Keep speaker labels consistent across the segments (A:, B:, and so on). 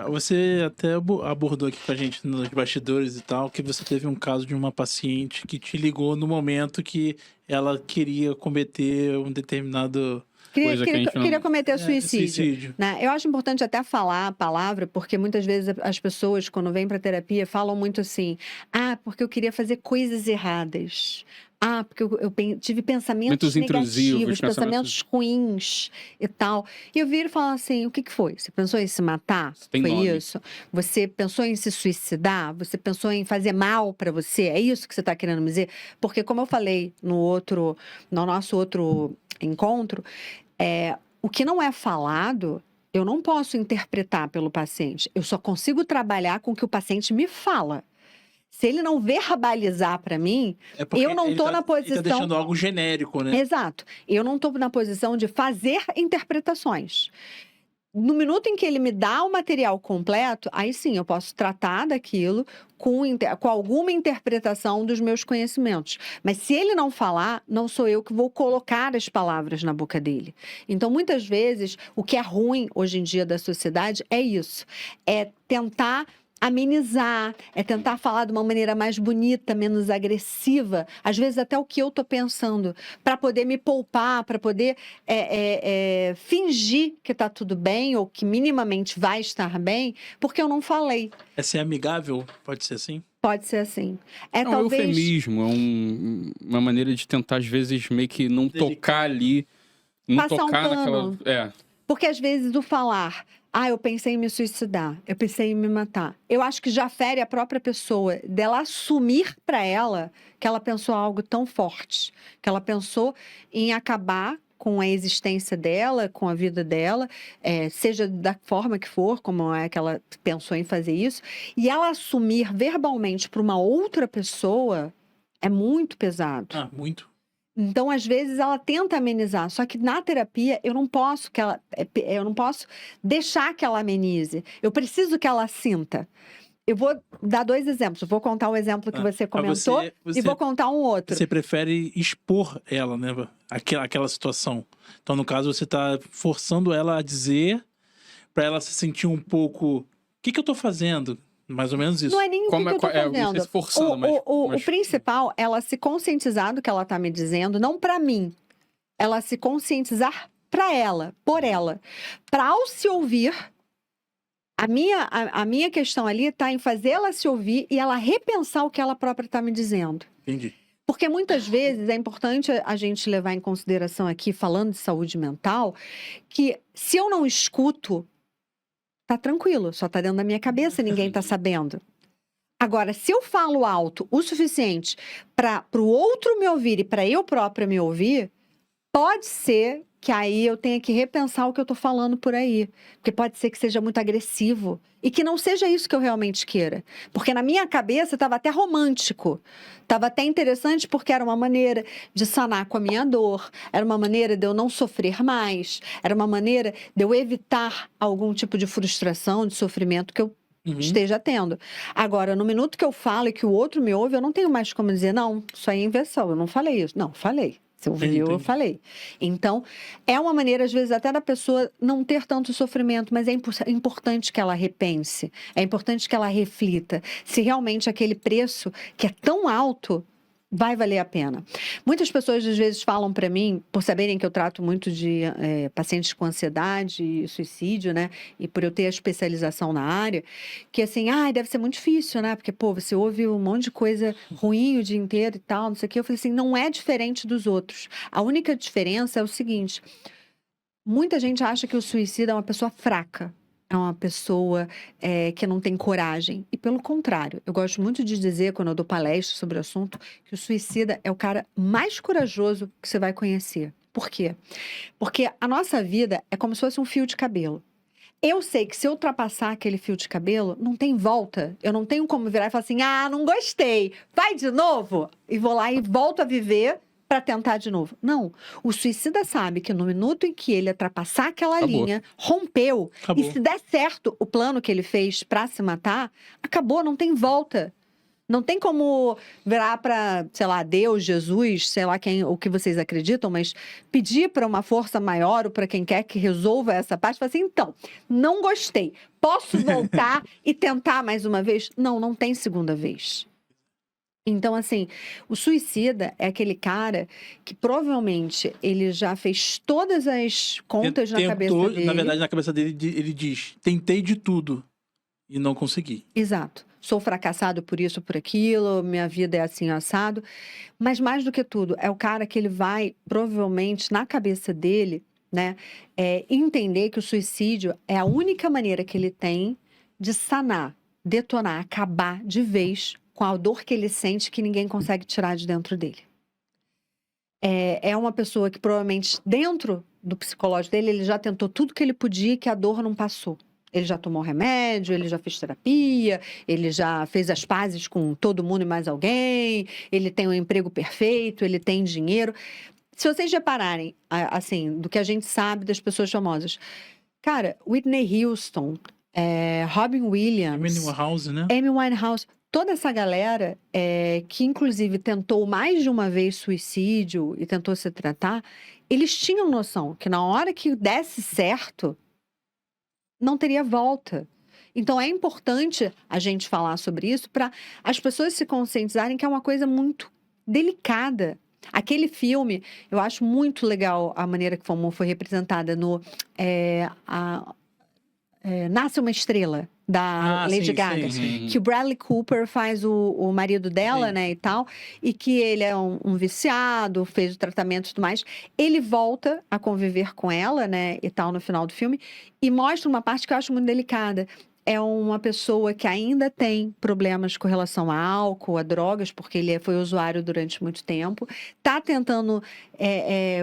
A: Você até abordou aqui com a gente nos bastidores e tal, que você teve um caso de uma paciente que te ligou no momento que ela queria cometer um determinado
B: Queria,
C: Coisa que a
B: queria,
C: gente
B: queria
C: não.
B: cometer suicídio,
A: suicídio.
B: né? Eu acho importante até falar a palavra, porque muitas vezes as pessoas, quando vêm para terapia, falam muito assim: ah, porque eu queria fazer coisas erradas. Ah, porque eu tive pensamentos
C: Muitos intrusivos,
B: negativos, pensamentos ruins e tal. E eu viro e falo assim: o que que foi? Você pensou em se matar?
C: Tem
B: Foi
C: nome.
B: isso? Você pensou em se suicidar? Você pensou em fazer mal para você? É isso que você está querendo me dizer? Porque, como eu falei no nosso outro encontro, o que não é falado, eu não posso interpretar pelo paciente. Eu só consigo trabalhar com o que o paciente me fala. Se ele não verbalizar para mim,
A: É porque
B: eu não
A: ele
B: estou
A: tá,
B: na
A: ele tá
B: posição.
A: deixando algo genérico, né?
B: Exato. Eu não estou na posição de fazer interpretações. No minuto em que ele me dá o material completo, aí sim eu posso tratar daquilo com alguma interpretação dos meus conhecimentos. Mas se ele não falar, não sou eu que vou colocar as palavras na boca dele. Então, muitas vezes, o que é ruim hoje em dia da sociedade é isso: é tentar amenizar, é tentar falar de uma maneira mais bonita, menos agressiva, às vezes até o que eu estou pensando, para poder me poupar, para poder fingir que está tudo bem ou que minimamente vai estar bem, porque eu não falei.
A: É ser amigável, pode ser assim?
B: Pode ser assim.
C: É um eufemismo, uma maneira de tentar, às vezes, meio que não tocar ali, não
B: Passar um
C: tocar naquela.
B: pano. Porque às vezes o falar, eu pensei em me suicidar, eu pensei em me matar, eu acho que já fere a própria pessoa, dela assumir para ela que ela pensou algo tão forte, que ela pensou em acabar com a existência dela, com a vida dela, seja da forma que for, como é que ela pensou em fazer isso, e ela assumir verbalmente para uma outra pessoa é muito pesado.
A: Muito.
B: Então, às vezes, ela tenta amenizar, só que na terapia eu não posso deixar que ela amenize. Eu preciso que ela sinta. Eu vou dar 2 exemplos. Eu vou contar o exemplo que você comentou e vou contar um outro.
A: Você prefere expor ela, né? Aquela situação. Então, no caso, você tá forçando ela a dizer para ela se sentir um pouco... O que eu tô fazendo? Mais ou menos isso.
B: Não é nem o que eu tô fazendo.
C: Não sei se forçando,
B: o principal, ela se conscientizar do que ela tá me dizendo, não para mim. Ela se conscientizar para ela, por ela. Para ao se ouvir, a minha questão ali está em fazer ela se ouvir e ela repensar o que ela própria está me dizendo.
A: Entendi.
B: Porque muitas vezes é importante a gente levar em consideração aqui, falando de saúde mental, que se eu não escuto, tá tranquilo, só tá dentro da minha cabeça, ninguém tá sabendo. Agora, se eu falo alto o suficiente para o outro me ouvir e para eu própria me ouvir, pode ser que aí eu tenha que repensar o que eu tô falando por aí. Porque pode ser que seja muito agressivo. E que não seja isso que eu realmente queira. Porque na minha cabeça estava até romântico. Estava até interessante porque era uma maneira de sanar com a minha dor. Era uma maneira de eu não sofrer mais. Era uma maneira de eu evitar algum tipo de frustração, de sofrimento que eu esteja tendo. Agora, no minuto que eu falo e que o outro me ouve, eu não tenho mais como dizer, não, isso aí é inversão, eu não falei isso. Não, falei. Você ouviu, eu falei. Então, é uma maneira, às vezes, até da pessoa não ter tanto sofrimento, mas é importante que ela repense, é importante que ela reflita se realmente aquele preço que é tão alto vai valer a pena. Muitas pessoas, às vezes, falam para mim, por saberem que eu trato muito de pacientes com ansiedade e suicídio, né? E por eu ter a especialização na área, que assim, deve ser muito difícil, né? Porque, você ouve um monte de coisa ruim o dia inteiro e tal, não sei o quê. Eu falei assim, não é diferente dos outros. A única diferença é o seguinte, muita gente acha que o suicida é uma pessoa fraca. É uma pessoa que não tem coragem. E pelo contrário, eu gosto muito de dizer, quando eu dou palestra sobre o assunto, que o suicida é o cara mais corajoso que você vai conhecer. Por quê? Porque a nossa vida é como se fosse um fio de cabelo. Eu sei que se eu ultrapassar aquele fio de cabelo, não tem volta. Eu não tenho como virar e falar assim, não gostei, vai de novo. E vou lá e volto a viver para tentar de novo. Não. O suicida sabe que no minuto em que ele ultrapassar aquela linha, rompeu. E se der certo o plano que ele fez para se matar, acabou, não tem volta. Não tem como virar para, sei lá, Deus, Jesus, sei lá o que vocês acreditam, mas pedir para uma força maior ou para quem quer que resolva essa parte, falar assim, então, não gostei, posso voltar e tentar mais uma vez? Não, não tem segunda vez. Então, assim, o suicida é aquele cara que provavelmente ele já fez todas as contas na cabeça dele.
A: Na verdade, na cabeça dele, ele diz, tentei de tudo e não consegui.
B: Exato. Sou fracassado por isso, por aquilo, minha vida é assim, assado. Mas mais do que tudo, é o cara que ele vai, provavelmente, na cabeça dele, né, entender que o suicídio é a única maneira que ele tem de sanar, detonar, acabar de vez com a dor que ele sente que ninguém consegue tirar de dentro dele. É uma pessoa que provavelmente, dentro do psicológico dele, ele já tentou tudo que ele podia e que a dor não passou. Ele já tomou remédio, ele já fez terapia, ele já fez as pazes com todo mundo e mais alguém, ele tem um emprego perfeito, ele tem dinheiro. Se vocês repararem, assim, do que a gente sabe das pessoas famosas, cara, Whitney Houston, Robin Williams, Amy Winehouse, toda essa galera que inclusive tentou mais de uma vez suicídio e tentou se tratar, eles tinham noção que na hora que desse certo, não teria volta. Então é importante a gente falar sobre isso para as pessoas se conscientizarem que é uma coisa muito delicada. Aquele filme, eu acho muito legal a maneira que foi representada no Nasce uma Estrela, da Lady Gaga, que o Bradley Cooper faz o marido dela, né, e tal, e que ele é um viciado, fez o tratamento e tudo mais. Ele volta a conviver com ela, né, e tal, no final do filme, e mostra uma parte que eu acho muito delicada. É uma pessoa que ainda tem problemas com relação a álcool, a drogas, porque ele foi usuário durante muito tempo, está tentando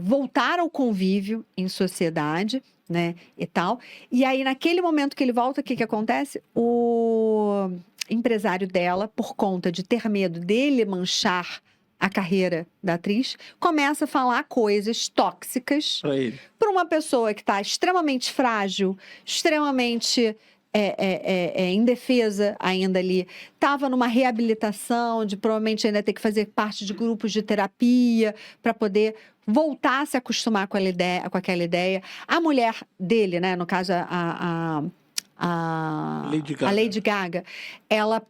B: voltar ao convívio em sociedade, né, e tal. E aí, naquele momento que ele volta, o que acontece? O empresário dela, por conta de ter medo dele manchar a carreira da atriz, começa a falar coisas tóxicas para uma pessoa que está extremamente frágil, extremamente indefesa ainda ali, estava numa reabilitação, de provavelmente ainda ter que fazer parte de grupos de terapia para poder voltar a se acostumar com aquela ideia. A mulher dele, né, no caso a Lady Gaga, ela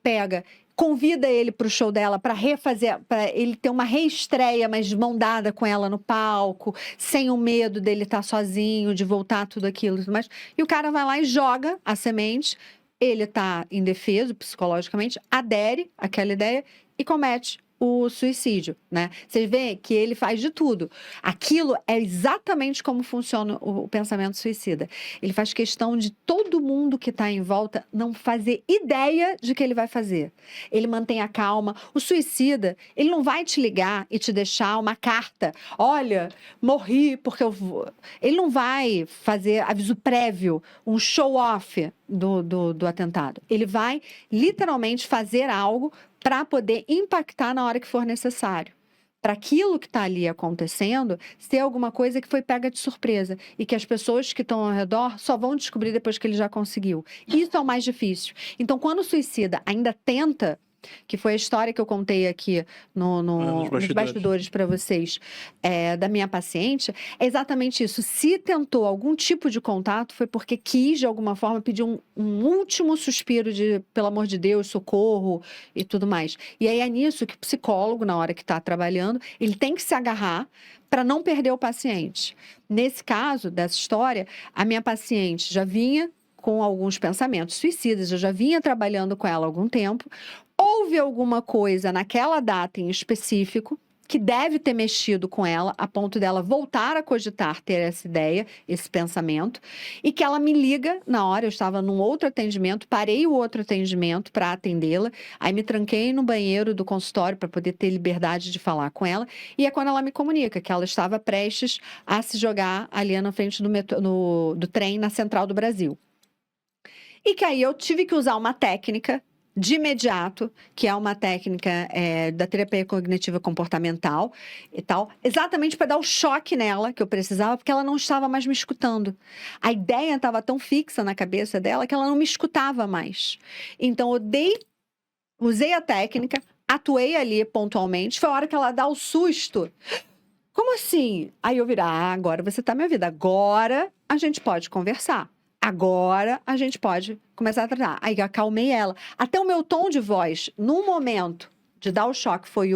B: convida ele para o show dela para refazer, para ele ter uma reestreia, mas de mão dada com ela no palco, sem o medo dele estar sozinho, de voltar tudo aquilo e tudo mais. E o cara vai lá e joga a semente, ele está indefeso psicologicamente, adere àquela ideia e comete o suicídio, né? Vocês veem que ele faz de tudo. Aquilo é exatamente como funciona o pensamento suicida. Ele faz questão de todo mundo que está em volta não fazer ideia de que ele vai fazer. Ele mantém a calma. O suicida, ele não vai te ligar e te deixar uma carta. Olha, morri porque eu vou. Ele não vai fazer aviso prévio, um show-off do atentado. Ele vai literalmente fazer algo para poder impactar na hora que for necessário. Para aquilo que está ali acontecendo ser alguma coisa que foi pega de surpresa e que as pessoas que estão ao redor só vão descobrir depois que ele já conseguiu. Isso é o mais difícil. Então, quando o suicida ainda tenta, que foi a história que eu contei aqui nos bastidores para vocês, da minha paciente, é exatamente isso. Se tentou algum tipo de contato, foi porque quis, de alguma forma, pedir um último suspiro de, pelo amor de Deus, socorro e tudo mais. E aí é nisso que o psicólogo, na hora que está trabalhando, ele tem que se agarrar para não perder o paciente. Nesse caso, dessa história, a minha paciente já vinha com alguns pensamentos suicidas, eu já vinha trabalhando com ela há algum tempo. Houve alguma coisa naquela data em específico que deve ter mexido com ela a ponto dela voltar a cogitar ter essa ideia, esse pensamento, e que ela me liga na hora, eu estava num outro atendimento, parei o outro atendimento para atendê-la, aí me tranquei no banheiro do consultório para poder ter liberdade de falar com ela, e é quando ela me comunica que ela estava prestes a se jogar ali na frente do trem na Central do Brasil. E que aí eu tive que usar uma técnica de imediato, que é uma técnica da terapia cognitiva comportamental e tal, exatamente para dar o choque nela que eu precisava, porque ela não estava mais me escutando. A ideia estava tão fixa na cabeça dela que ela não me escutava mais. Então, eu dei usei a técnica, atuei ali pontualmente, foi a hora que ela dá o susto. Como assim? Aí eu virar, agora você tá me ouvindo, agora a gente pode conversar. Agora a gente pode começar a tratar. Aí eu acalmei ela. Até o meu tom de voz, no momento de dar o choque, foi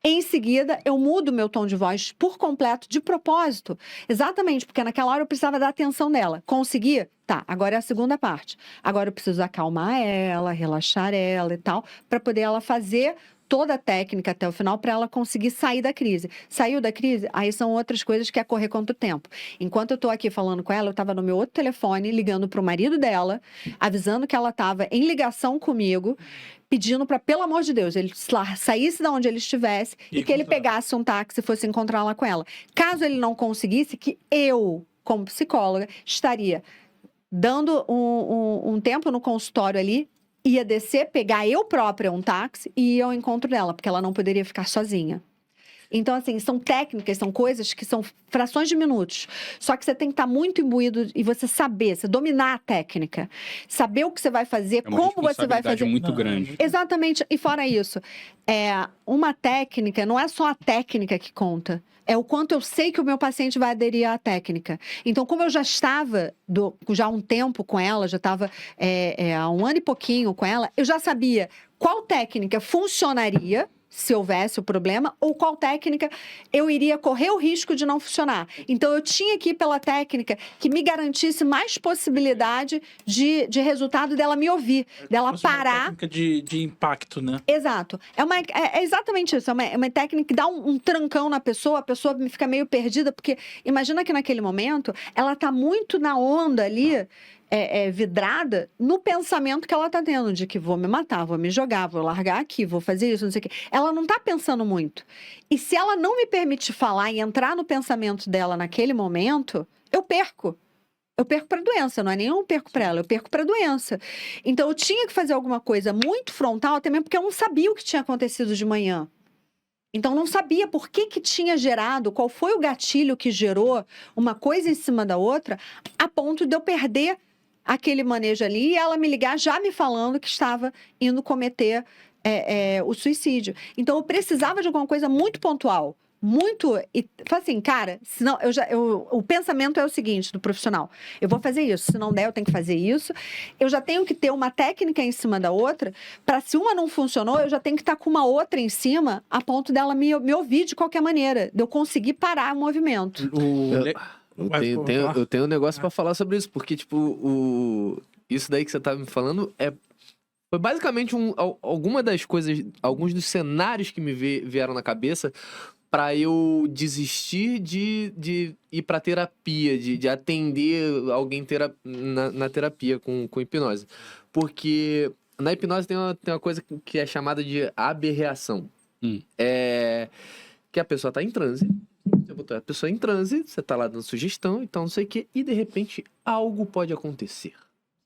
B: em seguida, eu mudo meu tom de voz por completo, de propósito. Exatamente, porque naquela hora eu precisava da atenção dela. Consegui? Tá, agora é a segunda parte. Agora eu preciso acalmar ela, relaxar ela e tal, para poder ela fazer toda a técnica até o final para ela conseguir sair da crise. Saiu da crise? Aí são outras coisas que é correr contra o tempo. Enquanto eu tô aqui falando com ela, eu estava no meu outro telefone, ligando para o marido dela, avisando que ela estava em ligação comigo, pedindo para, pelo amor de Deus, ele saísse de onde ele estivesse e que ele pegasse um táxi e fosse encontrar-la com ela. Caso ele não conseguisse, que eu, como psicóloga, estaria dando um tempo no consultório ali, ia descer, pegar eu própria um táxi e ir ao encontro dela, porque ela não poderia ficar sozinha. Então, assim, são técnicas, são coisas que são frações de minutos. Só que você tem que estar muito imbuído e você saber, você dominar a técnica. Saber o que você vai fazer, como você vai fazer.
C: Muito grande.
B: Exatamente. E fora isso, uma técnica, não é só a técnica que conta. É o quanto eu sei que o meu paciente vai aderir à técnica. Então, como eu já estava já há um tempo com ela, já estava há um ano e pouquinho com ela, eu já sabia qual técnica funcionaria se houvesse o problema, ou qual técnica eu iria correr o risco de não funcionar. Então, eu tinha que ir pela técnica que me garantisse mais possibilidade de resultado dela me ouvir, dela parar.
A: Uma técnica de impacto, né?
B: Exato. É exatamente isso. É uma técnica que dá um trancão na pessoa, a pessoa fica meio perdida, porque imagina que naquele momento ela está muito na onda ali, vidrada no pensamento que ela está tendo, de que vou me matar, vou me jogar, vou largar aqui, vou fazer isso, não sei o quê. Ela não está pensando muito. E se ela não me permitir falar e entrar no pensamento dela naquele momento, eu perco. Eu perco para a doença, não é nem eu perco para ela, eu perco para a doença. Então, eu tinha que fazer alguma coisa muito frontal, até mesmo porque eu não sabia o que tinha acontecido de manhã. Então, não sabia por que tinha gerado, qual foi o gatilho que gerou uma coisa em cima da outra, a ponto de eu perder aquele manejo ali e ela me ligar já me falando que estava indo cometer o suicídio. Então, eu precisava de alguma coisa muito pontual. Muito, e assim, cara, senão o pensamento é o seguinte do profissional: eu vou fazer isso, se não der, eu tenho que fazer isso. Eu já tenho que ter uma técnica em cima da outra, para se uma não funcionou, eu já tenho que estar com uma outra em cima, a ponto dela me ouvir de qualquer maneira, de eu conseguir parar o movimento.
D: Eu tenho um negócio pra falar sobre isso, porque, tipo, isso daí que você tá me falando foi basicamente alguma das coisas, alguns dos cenários que me vieram na cabeça pra eu desistir de ir pra terapia, de atender alguém na terapia com hipnose. Porque na hipnose tem uma coisa que é chamada de aberração. Que a pessoa tá em transe. Você botou a pessoa em transe, você tá lá dando sugestão, então não sei o quê, e de repente algo pode acontecer.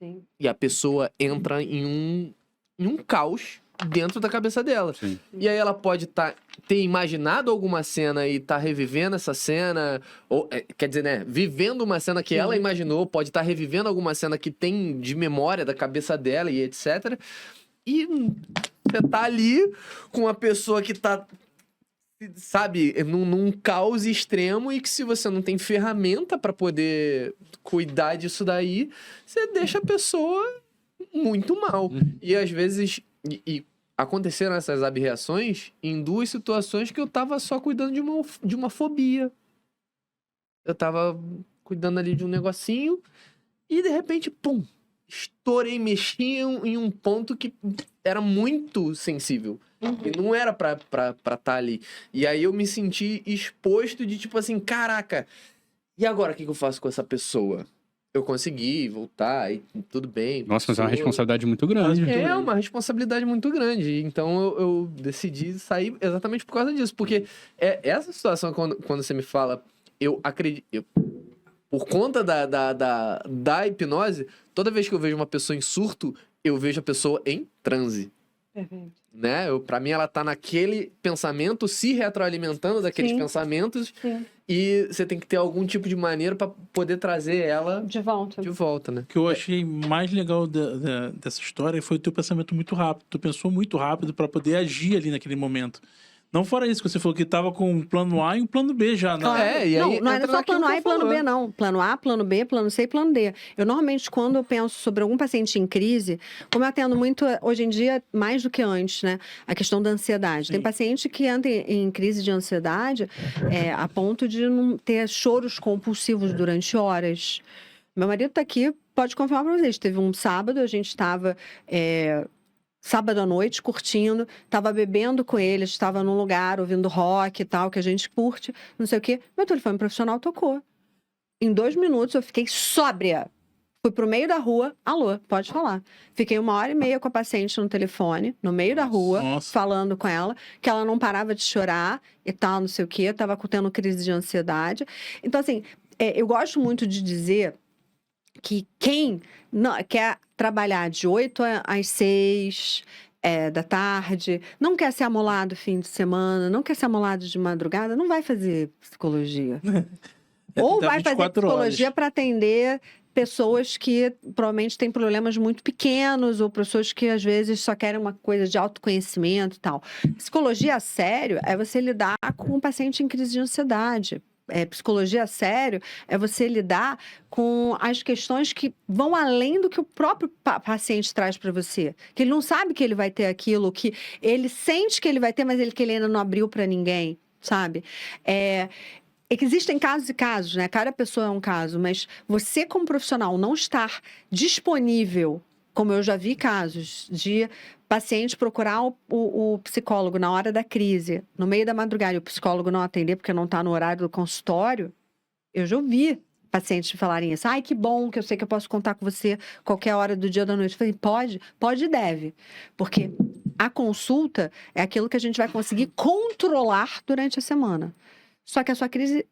B: Sim.
D: E a pessoa entra em um caos dentro da cabeça dela.
C: Sim.
D: E aí ela pode ter imaginado alguma cena e tá revivendo essa cena, ou quer dizer, né, vivendo uma cena que ela imaginou, pode estar revivendo alguma cena que tem de memória da cabeça dela e etc. E você tá ali com uma pessoa que tá, sabe, num caos extremo, e que se você não tem ferramenta pra poder cuidar disso daí, você deixa a pessoa muito mal. E às vezes e aconteceram essas aberrações em duas situações que eu tava só cuidando de uma fobia. Eu tava cuidando ali de um negocinho e de repente, pum, estourei, mexi em um ponto que era muito sensível. E não era pra tá ali. E aí eu me senti exposto de tipo assim, caraca, e agora o que eu faço com essa pessoa? Eu consegui voltar e tudo bem.
C: Nossa, mas é uma responsabilidade muito grande.
D: É uma responsabilidade muito grande. Então eu decidi sair exatamente por causa disso. Porque essa situação, quando você me fala, eu acredito. Por conta da hipnose, toda vez que eu vejo uma pessoa em surto, eu vejo a pessoa em transe.
B: Perfeito.
D: né? Pra mim, ela tá naquele pensamento, se retroalimentando daqueles
B: Sim.
D: pensamentos,
B: Sim.
D: e você tem que ter algum tipo de maneira pra poder trazer ela
B: De volta.
D: de volta, né?
A: O que eu achei mais legal dessa história foi o teu pensamento muito rápido. Tu pensou muito rápido pra poder agir ali naquele momento. Não fora isso, que você falou que tava com um plano A e um plano B já, né?
B: Claro.
D: E aí
B: Não era
D: entra
B: só
D: naquilo
B: plano
D: que
B: A
D: eu
B: e plano
D: falou.
B: B, não. Plano A, plano B, plano C e plano D. Eu, normalmente, quando eu penso sobre algum paciente em crise, como eu atendo muito, hoje em dia, mais do que antes, né? A questão da ansiedade. Tem
A: Sim.
B: paciente que entra em crise de ansiedade a ponto de não ter choros compulsivos durante horas. Meu marido tá aqui, pode confirmar para vocês. Teve um sábado, a gente estava... sábado à noite, curtindo, tava bebendo com eles, estava num lugar ouvindo rock e tal, que a gente curte, não sei o quê. Meu telefone profissional tocou. Em 2 minutos eu fiquei sóbria. Fui pro meio da rua, alô, pode falar. Fiquei 1h30 com a paciente no telefone, no meio da rua,
A: Nossa.
B: falando com ela, que ela não parava de chorar e tal, não sei o quê, tava tendo crise de ansiedade. Então, assim, eu gosto muito de dizer que quem quer trabalhar de 8 às 6 da tarde, não quer ser amolado fim de semana, não quer ser amolado de madrugada, não vai fazer psicologia. Ou
A: Dá
B: vai fazer
A: 24
B: psicologia
A: horas.
B: para atender pessoas que provavelmente têm problemas muito pequenos ou pessoas que às vezes só querem uma coisa de autoconhecimento e tal. Psicologia a sério é você lidar com um paciente em crise de ansiedade. Psicologia a sério é você lidar com as questões que vão além do que o próprio paciente traz para você. Que ele não sabe que ele vai ter aquilo, que ele sente que ele vai ter, mas que ele ainda não abriu para ninguém, sabe? É que existem casos e casos, né? Cada pessoa é um caso, mas você, como profissional, não estar disponível, como eu já vi casos de paciente procurar o psicólogo na hora da crise, no meio da madrugada, e o psicólogo não atender porque não está no horário do consultório, eu já ouvi pacientes falarem isso. Ai, que bom, que eu sei que eu posso contar com você qualquer hora do dia ou da noite. Eu falei, pode e deve. Porque a consulta é aquilo que a gente vai conseguir controlar durante a semana. Só que a sua crise,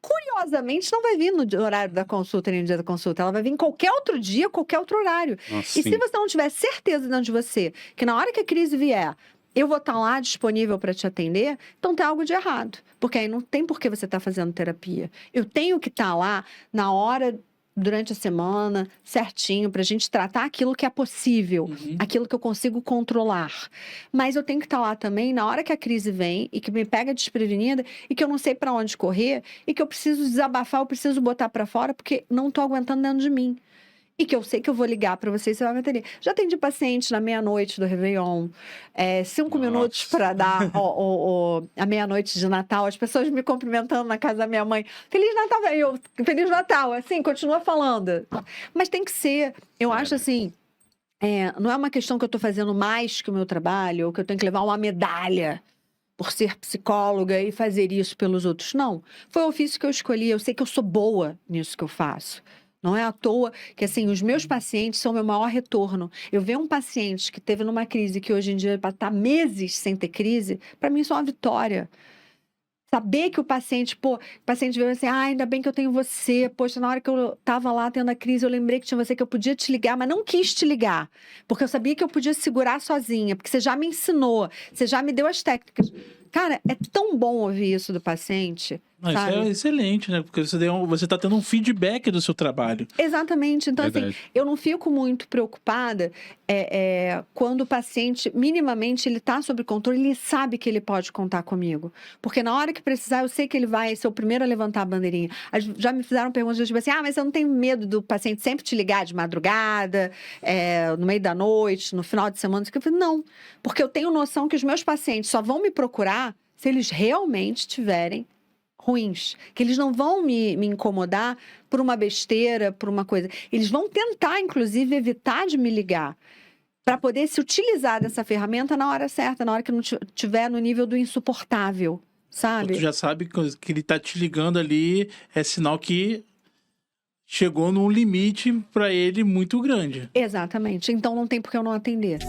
B: curiosamente, não vai vir no horário da consulta nem no dia da consulta. Ela vai vir em qualquer outro dia, qualquer outro horário.
C: Nossa,
B: E se você não tiver certeza dentro de você que na hora que a crise vier, eu vou estar lá disponível para te atender, então tem algo de errado. Porque aí não tem por que você estar fazendo terapia. Eu tenho que estar lá na hora, durante a semana, certinho, para a gente tratar aquilo que é possível, aquilo que eu consigo controlar. Mas eu tenho que estar lá também na hora que a crise vem e que me pega desprevenida e que eu não sei para onde correr e que eu preciso desabafar, eu preciso botar para fora porque não estou aguentando dentro de mim. E que eu sei que eu vou ligar para você e você vai me atender. Já atendi paciente na meia-noite do Réveillon, 5 minutos para dar a meia-noite de Natal, as pessoas me cumprimentando na casa da minha mãe. Feliz Natal, Feliz Natal, assim, continua falando. Mas tem que ser, eu acho assim, não é uma questão que eu estou fazendo mais que o meu trabalho, ou que eu tenho que levar uma medalha por ser psicóloga e fazer isso pelos outros. Não, foi o ofício que eu escolhi, eu sei que eu sou boa nisso que eu faço. Não é à toa que, assim, os meus pacientes são o meu maior retorno. Eu ver um paciente que teve numa crise, que hoje em dia vai estar meses sem ter crise, para mim isso é uma vitória. Saber que o paciente veio assim, ainda bem que eu tenho você. Poxa, na hora que eu estava lá tendo a crise, eu lembrei que tinha você, que eu podia te ligar, mas não quis te ligar. Porque eu sabia que eu podia segurar sozinha, porque você já me ensinou, você já me deu as técnicas. Cara, é tão bom ouvir isso do paciente.
A: Não, isso é excelente, né? Porque você tá tendo um feedback do seu trabalho.
B: Exatamente. Então, assim, eu não fico muito preocupada quando o paciente, minimamente, ele tá sob controle, ele sabe que ele pode contar comigo. Porque na hora que precisar, eu sei que ele vai ser o primeiro a levantar a bandeirinha. Já me fizeram perguntas tipo assim, mas eu não tenho medo do paciente sempre te ligar de madrugada, no meio da noite, no final de semana. Eu falei, não, porque eu tenho noção que os meus pacientes só vão me procurar se eles realmente tiverem ruins, que eles não vão me incomodar por uma besteira, por uma coisa. Eles vão tentar, inclusive, evitar de me ligar para poder se utilizar dessa ferramenta na hora certa, na hora que não estiver no nível do insuportável, sabe?
A: Tu já sabe que ele tá te ligando ali, é sinal que chegou num limite para ele muito grande.
B: Exatamente. Então não tem por que eu não atender.